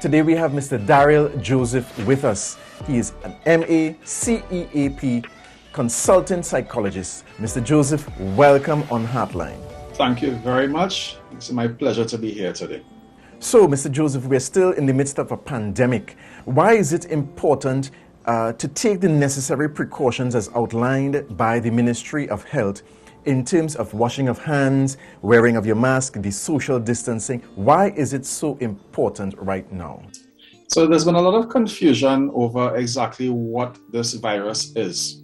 Today we have Mr. Daryl Joseph with us. He is an MA CEAP consultant psychologist. Mr. Joseph, welcome on Heartline. Thank you very much. It's my pleasure to be here today. So, Mr. Joseph, we're still in the midst of a pandemic. Why is it important to take the necessary precautions as outlined by the Ministry of Health in terms of washing of hands, wearing of your mask, the social distancing? Why is it so important right now? So there's been a lot of confusion over exactly what this virus is.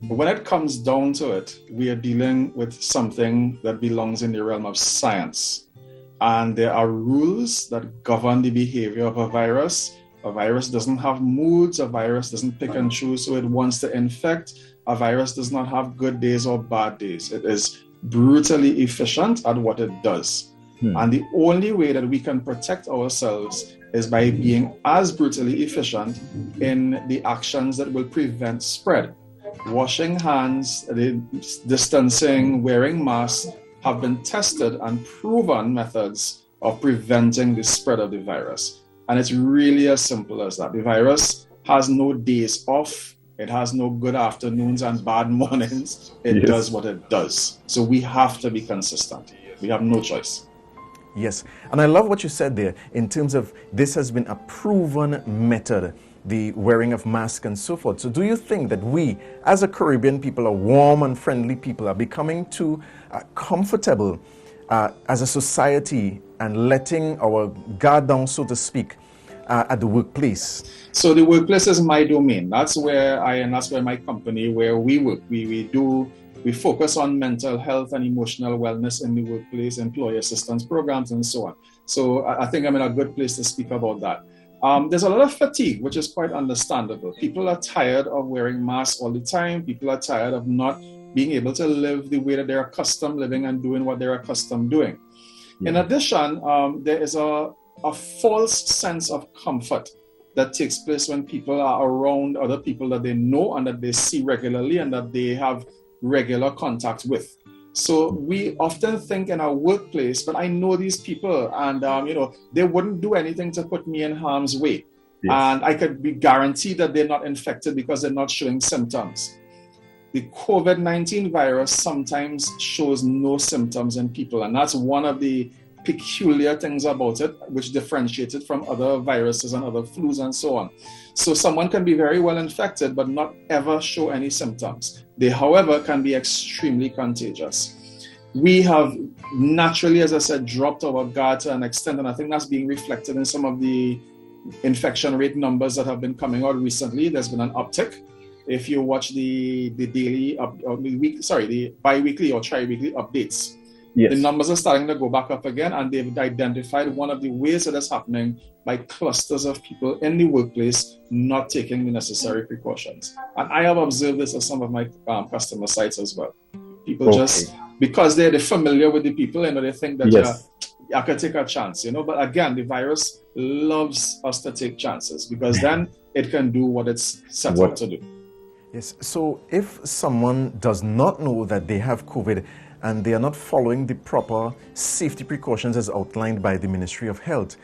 But when it comes down to it, we are dealing with something that belongs in the realm of science. And there are rules that govern the behavior of a virus. A virus doesn't have moods, a virus doesn't pick and choose who it wants to infect. A virus does not have good days or bad days. It is brutally efficient at what it does. And the only way that we can protect ourselves is by being as brutally efficient in the actions that will prevent spread. Washing hands, distancing, wearing masks have been tested and proven methods of preventing the spread of the virus. And it's really as simple as that. The virus has no days off. It has no good afternoons and bad mornings. It does what it does. So we have to be consistent. We have no choice. Yes, and I love what you said there in terms of this has been a proven method, the wearing of masks and so forth. So do you think that we, as a Caribbean people, a warm and friendly people, are becoming too comfortable as a society and letting our guard down, so to speak, at the workplace? So the workplace is my domain. That's where that's where my company, where we work. We focus on mental health and emotional wellness in the workplace, employee assistance programs, and so on. So I think I'm in a good place to speak about that. There's a lot of fatigue, which is quite understandable. People are tired of wearing masks all the time. People are tired of not being able to live the way that they're accustomed living and doing what they're accustomed doing. In addition, there is a false sense of comfort that takes place when people are around other people that they know and that they see regularly and that they have regular contact with. So we often think in our workplace, but I know these people and they wouldn't do anything to put me in harm's way. Yes. And I could be guaranteed that they're not infected because they're not showing symptoms. The COVID-19 virus sometimes shows no symptoms in people, and that's one of the peculiar things about it, which differentiates it from other viruses and other flus and so on. So someone can be very well infected but not ever show any symptoms. They, however, can be extremely contagious. We have naturally, as I said, dropped our guard to an extent, and I think that's being reflected in some of the infection rate numbers that have been coming out recently. There's been an uptick. If you watch the bi-weekly or tri-weekly updates, the numbers are starting to go back up again, and they've identified one of the ways that is happening by clusters of people in the workplace not taking the necessary precautions. And I have observed this at some of my customer sites as well. People just, because they're familiar with the people, they think that I could take a chance, But again, the virus loves us to take chances because then it can do what it's set out to do. Yes. So if someone does not know that they have COVID and they are not following the proper safety precautions as outlined by the Ministry of Health,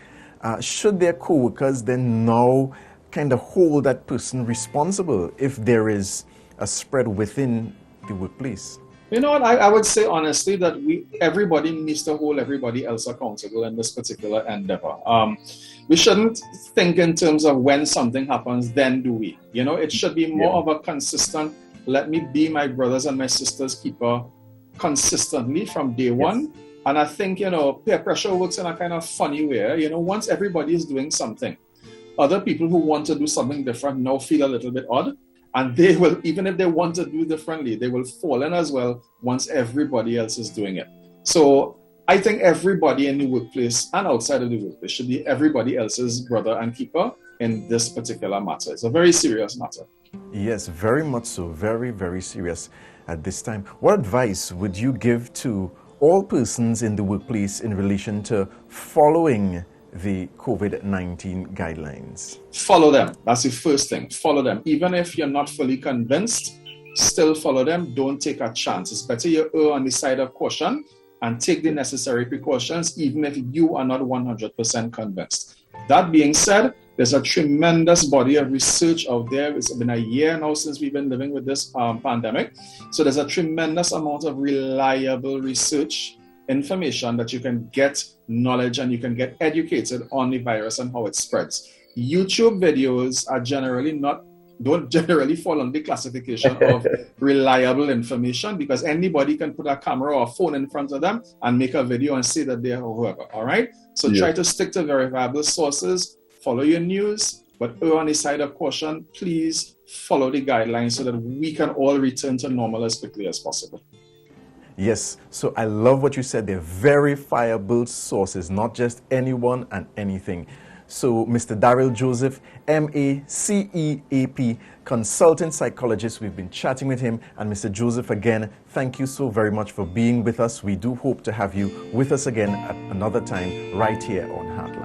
should their co-workers then now kind of hold that person responsible if there is a spread within the workplace? You know what, I would say honestly that everybody needs to hold everybody else accountable in this particular endeavor. We shouldn't think in terms of when something happens, then do we. It should be more of a consistent, let me be my brothers and my sisters keeper consistently from day one. And I think, peer pressure works in a kind of funny way. Once everybody is doing something, other people who want to do something different now feel a little bit odd. And they will, even if they want to do differently, they will fall in as well once everybody else is doing it. So I think everybody in the workplace and outside of the workplace should be everybody else's brother and keeper in this particular matter. It's a very serious matter. Yes, very much so. Very, very serious at this time. What advice would you give to all persons in the workplace in relation to following the COVID-19 guidelines? Follow them. That's the first thing. Follow them. Even if you're not fully convinced, still follow them. Don't take a chance. It's better you err on the side of caution and take the necessary precautions, even if you are not 100% convinced. That being said, there's a tremendous body of research out there. It's been a year now since we've been living with this pandemic. So there's a tremendous amount of reliable research information that you can get knowledge and you can get educated on the virus and how it spreads. YouTube videos are don't generally fall on the classification of reliable information, because anybody can put a camera or a phone in front of them and make a video and say that they're whoever. All right. So try to stick to verifiable sources, follow your news, but err on the side of caution. Please follow the guidelines so that we can all return to normal as quickly as possible. Yes, so I love what you said. They're verifiable sources, not just anyone and anything. So Mr. Daryl Joseph, MACEAP, consultant psychologist. We've been chatting with him. And Mr. Joseph, again, thank you so very much for being with us. We do hope to have you with us again at another time right here on Heartline.